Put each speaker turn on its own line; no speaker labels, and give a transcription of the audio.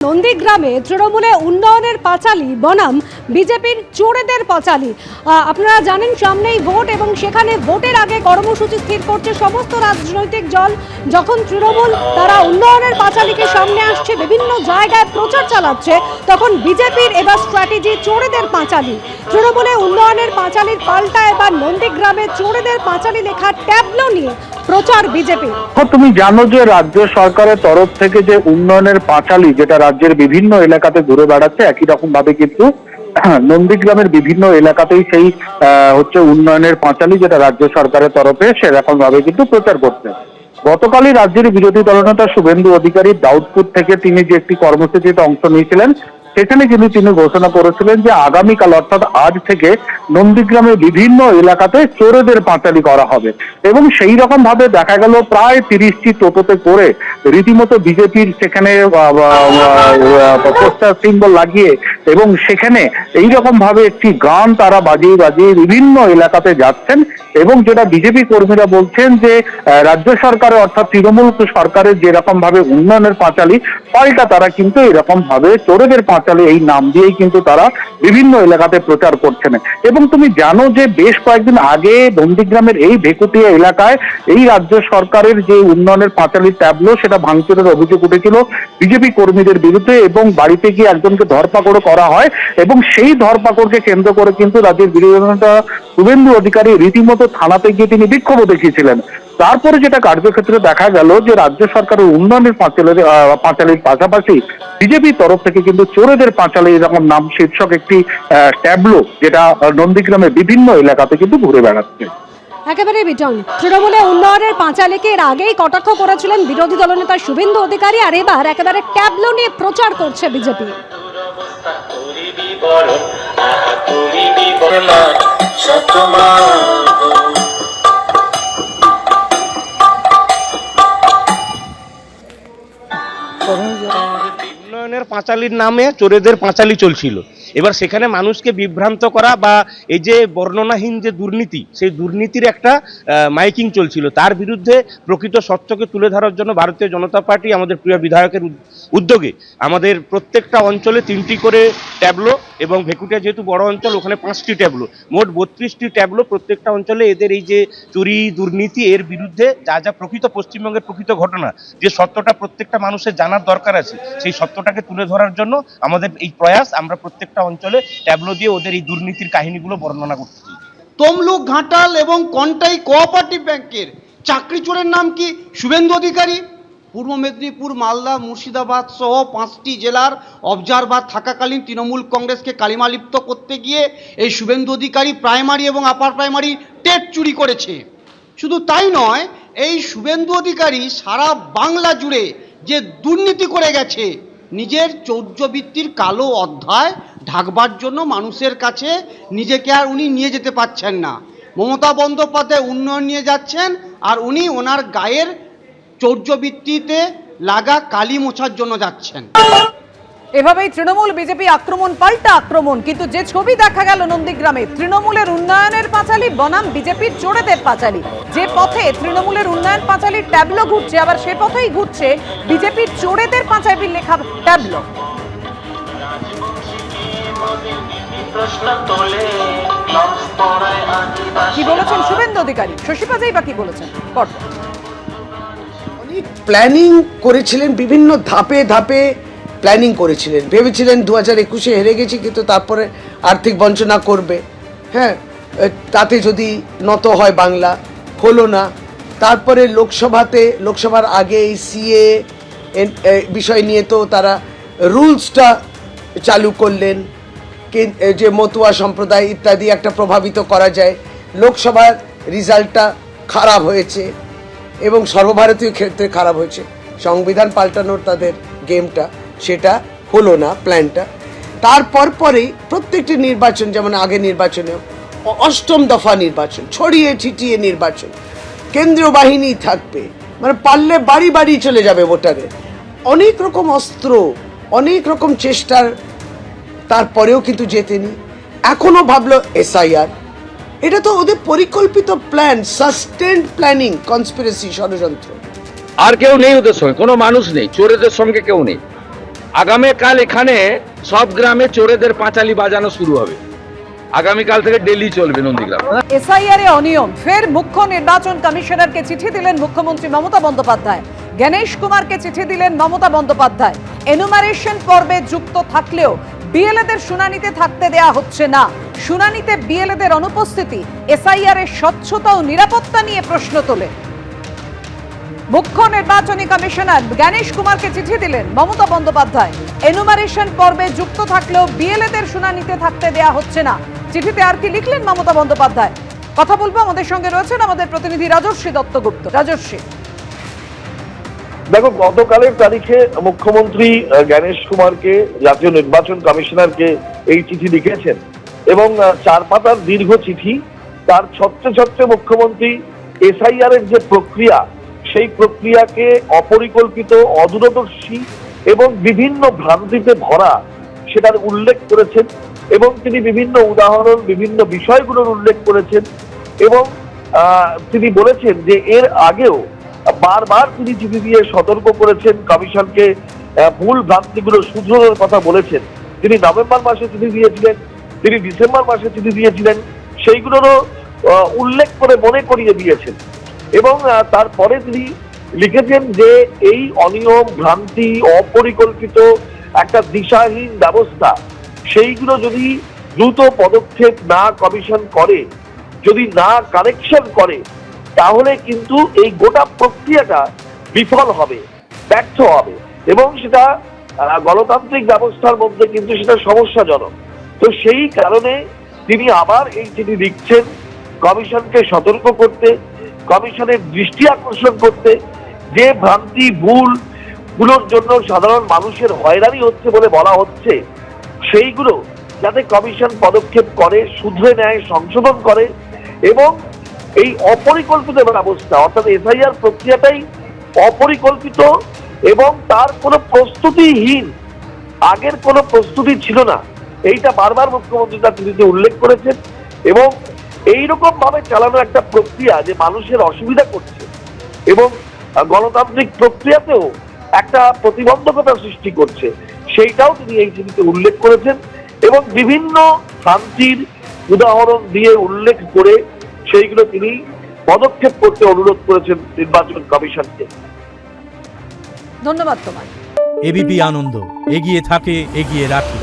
নন্দীগ্রামে তৃণমূলে উন্নয়নের পাঁচালী বনাম বিজেপির চোরেদের পাঁচালী। আপনারা জানেন সামনেই ভোট এবং সেখানে ভোটের আগে কর্মসূচি স্থির করছে সমস্ত রাজনৈতিক দল। যখন তৃণমূল তারা উন্নয়নের পাঁচালীকে সামনে আসছে, বিভিন্ন জায়গায় প্রচার চালাচ্ছে, তখন বিজেপির এবার স্ট্র্যাটেজি চোরেদের পাঁচালী। তৃণমূলে উন্নয়নের পাঁচালীর পাল্টা এবার নন্দীগ্রামে চোরেদের পাঁচালী লেখা ট্যাবলো নিয়ে প্রচার বিজেপি।
তুমি জানো যে রাজ্য সরকারের তরফ থেকে যে উন্নয়নের পাঁচালী যেটা রাজ্যের বিভিন্ন এলাকাতে ঘুরে বেড়াচ্ছে, একই রকম ভাবে কিন্তু নন্দীগ্রামের বিভিন্ন এলাকাতেই সেই হচ্ছে উন্নয়নের পাঁচালী যেটা রাজ্য সরকারের তরফে সেরকম ভাবে কিন্তু প্রচার করছে। গতকালই রাজ্যের বিরোধী দলনেতা শুভেন্দু অধিকারী দাউদপুর থেকে তিনি যে একটি কর্মসূচিতে অংশ নিয়েছিলেন, সেখানে কিন্তু তিনি ঘোষণা করেছিলেন যে আগামীকাল অর্থাৎ আজ থেকে নন্দীগ্রামের বিভিন্ন এলাকাতে চোরেদের পাঁচালী করা হবে। এবং সেই রকম ভাবে দেখা গেল প্রায় 30টি টোটোতে করে রীতিমতো বিজেপির সেখানে পোস্টার সিম্বল লাগিয়ে এবং সেখানে এইরকম ভাবে একটি গান তারা বাজিয়ে বাজিয়ে বিভিন্ন এলাকাতে যাচ্ছেন। এবং যেটা বিজেপি কর্মীরা বলছেন যে রাজ্য সরকারের অর্থাৎ তৃণমূল সরকারের যেরকম ভাবে উন্নয়নের পাঁচালী, পাল্টা তারা কিন্তু এরকম ভাবে চোরেদের পাঁচালী এই নাম দিয়েই কিন্তু তারা বিভিন্ন এলাকাতে প্রচার করছেন। এবং তুমি জানো যে বেশ কয়েকদিন আগে নন্দীগ্রামের এই ভেকুটিয়া এলাকায় এই রাজ্য সরকারের যে উন্নয়নের পাঁচালী ট্যাবলো সেটা ভাঙচুরের অভিযোগ উঠেছিল বিজেপি কর্মীদের বিরুদ্ধে, এবং বাড়িতে গিয়ে একজনকে ধরপাকড় করা হয়। এবং সেই ধরপাকড়কে কেন্দ্র করে কিন্তু রাজ্যের বিরোধী দলনেতা শুভেন্দু অধিকারী রীতিমতো থানাতে গিয়ে তিনি বিক্ষোভ দেখিয়েছিলেন। তারপরে যেটা কার্যক্ষেত্রে দেখা গেল যে রাজ্য সরকারের উন্নয়নের পাঁচালীর পাশাপাশি বিজেপির তরফ থেকে কিন্তু চোরেদের পাঁচালী এরকম নাম শীর্ষক একটি ট্যাবলো যেটা নন্দীগ্রামের বিভিন্ন এলাকাতে কিন্তু ঘুরে বেড়াচ্ছে।
একেবারে বিটন তৃণমূলে উন্নয়নের পাঁচালীকে এর আগেই কটাক্ষ করেছিলেন বিরোধী দলনেতা শুভেন্দু অধিকারী, আর এবার একেবারে ট্যাবলো নিয়ে প্রচার করছে বিজেপি।
উন্নয়নের পাঁচালীর নামে চোরেদের পাঁচালী চলছিল। এবার সেখানে মানুষকে বিভ্রান্ত করা বা এই যে বর্ণনাহীন যে দুর্নীতি, সেই দুর্নীতির একটা মাইকিং চলছিল। তার বিরুদ্ধে প্রকৃত সত্যকে তুলে ধরার জন্য ভারতীয় জনতা পার্টি আমাদের প্রিয় বিধায়কের উদ্যোগে আমাদের প্রত্যেকটা অঞ্চলে 3টি করে ট্যাবলো, এবং ভেকুটিয়া যেহেতু বড় অঞ্চল ওখানে 5টি ট্যাবলো, মোট 32টি ট্যাবলো প্রত্যেকটা অঞ্চলে এদের এই যে চুরি দুর্নীতি এর বিরুদ্ধে যা যা প্রকৃত পশ্চিমবঙ্গের প্রকৃত ঘটনা, যে সত্যটা প্রত্যেকটা মানুষের জানার দরকার আছে, সেই সত্যটাকে তুলে ধরার জন্য আমাদের এই প্রয়াস। আমরা প্রত্যেকটা অঞ্চলে ট্যাবলো দিয়ে ওদের এই দুর্নীতির কাহিনীগুলো বর্ণনা করতেছি।
তমলুক, ঘাটাল এবং কন্টাই কোঅপারেটিভ ব্যাংকের চাকরি চোরের নাম কি শুভেন্দু অধিকারী। পূর্ব মেদিনীপুর, মালদা, মুর্শিদাবাদ সহ 5টি জেলার অবজারভার থাকাকালীন তৃণমূল কংগ্রেসকে কালিমালিপ্ত করতে গিয়ে এই শুভেন্দু অধিকারী প্রাইমারি এবং আপার প্রাইমারি টেট চুরি করেছে। শুধু তাই নয়, এই শুভেন্দু অধিকারী সারা বাংলা জুড়ে যে দুর্নীতি করে গেছে, নিজের চৌর্যবৃত্তির কালো অধ্যায় ঢাকবার জন্য মানুষের কাছে নিজেকে আর উনি নিয়ে যেতে পারছেন না। মমতা বন্দ্যোপাধ্যায় উন্নয়ন নিয়ে যাচ্ছেন, আর উনি ওনার গায়ের চৌর্যবৃত্তিতে লাগা কালি মোছার জন্য যাচ্ছেন।
এভাবেই তৃণমূল বিজেপি আক্রমণ পাল্টা আক্রমণ। কিন্তু যে ছবি দেখা গেল নন্দীগ্রামে, তৃণমূলের উন্নয়নের পাঁচালী বনাম বিজেপির চোরেদের পাঁচালী। যে পথে তৃণমূলের উন্নয়ন পাঁচালীর ট্যাবলো ঘুরছে, আবার সে পথেই ঘুরছে বিজেপির চোরেদের পাঁচালীর লেখা ট্যাবলো। কি বলেছেন শুভেন্দু অধিকারী, শশী পাজাই বা কি বলেছেন?
প্ল্যানিং করেছিলেন, বিভিন্ন ধাপে ধাপে প্ল্যানিং করেছিলেন। ভেবেছিলেন 2021-এ হেরে গেছি, কিন্তু তারপরে আর্থিক বঞ্চনা করবে, হ্যাঁ, তাতে যদি নত হয় বাংলা, হলো না। তারপরে লোকসভার আগে এই সিএ বিষয় নিয়ে তো তারা রুলসটা চালু করলেন, যে মতুয়া সম্প্রদায় ইত্যাদি একটা প্রভাবিত করা যায়। লোকসভার রেজাল্টটা খারাপ হয়েছে এবং সর্বভারতীয় ক্ষেত্রে খারাপ হয়েছে। সংবিধান পাল্টানোর তাদের গেমটা, সেটা হলো না প্ল্যানটা। তারপর পরেই প্রত্যেকটি নির্বাচন, যেমন আগে নির্বাচনেও 8ম দফা নির্বাচন, ছড়িয়ে ছিটিয়ে নির্বাচন, কেন্দ্রীয় বাহিনী থাকবে, মানে পারলে বাড়ি বাড়ি চলে যাবে ভোটারের, অনেক রকম অস্ত্র, অনেক রকম চেষ্টার তারপরেও কিন্তু জেতেনি। এখনো ভাবলো SIR, এটা তো ওদের পরিকল্পিত প্ল্যান, সাস্টেন্ড প্ল্যানিং, কনস্পিরেসি, ষড়যন্ত্র।
আর কেউ নেই ওদের সঙ্গে, কোনো মানুষ নেই, চোরেদের সঙ্গে কেউ নেই। আগামীকাল এখানে সব গ্রামে চোরেদের পাঁচালি বাজানো শুরু হবে। আগামীকাল থেকে ডেলি চলবে নন্দীগ্রাম।
এসআইআর এ অনিয়ম, ফের মুখ্য নির্বাচন কমিশনারকে চিঠি দিলেন মুখ্যমন্ত্রী মমতা বন্দ্যোপাধ্যায়। গণেশ কুমারকে চিঠি দিলেন মমতা বন্দ্যোপাধ্যায়। এনুমারেশন পর্বে যুক্ত থাকলেও বিএলএদের শুনানিতে থাকতে দেয়া হচ্ছে না। শুনানিতে বিএলএদের অনুপস্থিতি এসআইআর এর স্বচ্ছতা ও নিরাপত্তা নিয়ে প্রশ্ন তোলে। মুখ্য নির্বাচনী কমিশনার গণেশ কুমারকে চিঠি দিলেন মমতা বন্দ্যোপাধ্যায়। এনুমারেশন পর্বে যুক্ত থাকলেও বিএলএদের শুনানিতে থাকতে দেয়া হচ্ছে না। চিঠিতে আর কি লিখলেন মমতা বন্দ্যোপাধ্যায়, কথা বলবো। আমাদের সঙ্গে রয়েছেন আমাদের প্রতিনিধি রাজর্ষী দত্তগুপ্ত। রাজর্ষী,
দেখো, গতকালের তারিখে মুখ্যমন্ত্রী গণেশ কুমারকে, জাতীয় নির্বাচন কমিশনারকে এই চিঠি লিখেছেন এবং 4 পাতার দীর্ঘ চিঠি। তার ছত্রে মুখ্যমন্ত্রী এসআইআর এর যে প্রক্রিয়া, সেই প্রক্রিয়াকে অপরিকল্পিত, অদূরদর্শী এবং বিভিন্ন ভ্রান্তিতে ভরা সেটার উল্লেখ করেছেন এবং তিনি বিভিন্ন উদাহরণ, বিভিন্ন বিষয়গুলোর উল্লেখ করেছেন এবং তিনি বলেছেন যে এর আগেও বারবার তিনি চিঠি দিয়ে সতর্ক করেছেন কমিশনকে, ভুল ভ্রান্তিগুলো শুধরোনোর কথা বলেছেন। তিনি নভেম্বর মাসে চিঠি দিয়েছিলেন, তিনি ডিসেম্বর মাসে চিঠি দিয়েছিলেন, সেইগুলোরও উল্লেখ করে মনে করিয়ে দিয়েছেন এবং তারপরে তিনি লিখেছেন যে এই অনিয়ম, ভ্রান্তি, অপরিকল্পিত একটা দিশাহীন ব্যবস্থা, সেইগুলো যদি দ্রুত পদক্ষেপ না কমিশন করে, যদি না কারেকশন করে, তাহলে কিন্তু এই গোটা প্রক্রিয়াটা বিফল হবে, ব্যর্থ হবে এবং সেটা গণতান্ত্রিক ব্যবস্থার মধ্যে কিন্তু সেটা সমস্যাজনক। তো সেই কারণে তিনি আবার এই চিঠি লিখছেন কমিশনকে সতর্ক করতে, কমিশনের দৃষ্টি আকর্ষণ করতে, যে ভ্রান্তি, ভুল গুলোর জন্য সাধারণ মানুষের হয়রানি হচ্ছে বলে বলা হচ্ছে, সেইগুলো যাতে কমিশন পদক্ষেপ করে, শুধরে নেয়, সংশোধন করে এবং এই অপরিকল্পিত ব্যবস্থা, অর্থাৎ এসআইআর প্রক্রিয়াটাই অপরিকল্পিত এবং তার কোনো প্রস্তুতিহীন, আগের কোনো প্রস্তুতি ছিল না, এইটা বারবার মুখ্যমন্ত্রী তার চিঠিতে উল্লেখ করেছেন এবং এইরকম ভাবে চালানো একটা প্রক্রিয়া যে মানুষের অসুবিধা করছে এবং গণতান্ত্রিক প্রক্রিয়াতেও একটা প্রতিবন্ধকতা সৃষ্টি করছে, সেইটাও তিনি এই চিঠিতে উল্লেখ করেছেন এবং বিভিন্ন শান্তির উদাহরণ দিয়ে উল্লেখ করে সেইগুলো তিনি পদক্ষেপ করতে অনুরোধ করেছেন নির্বাচন কমিশনকে।
ধন্যবাদ তোমায়।
এবিপি আনন্দ, এগিয়ে থাকে, এগিয়ে রাখে।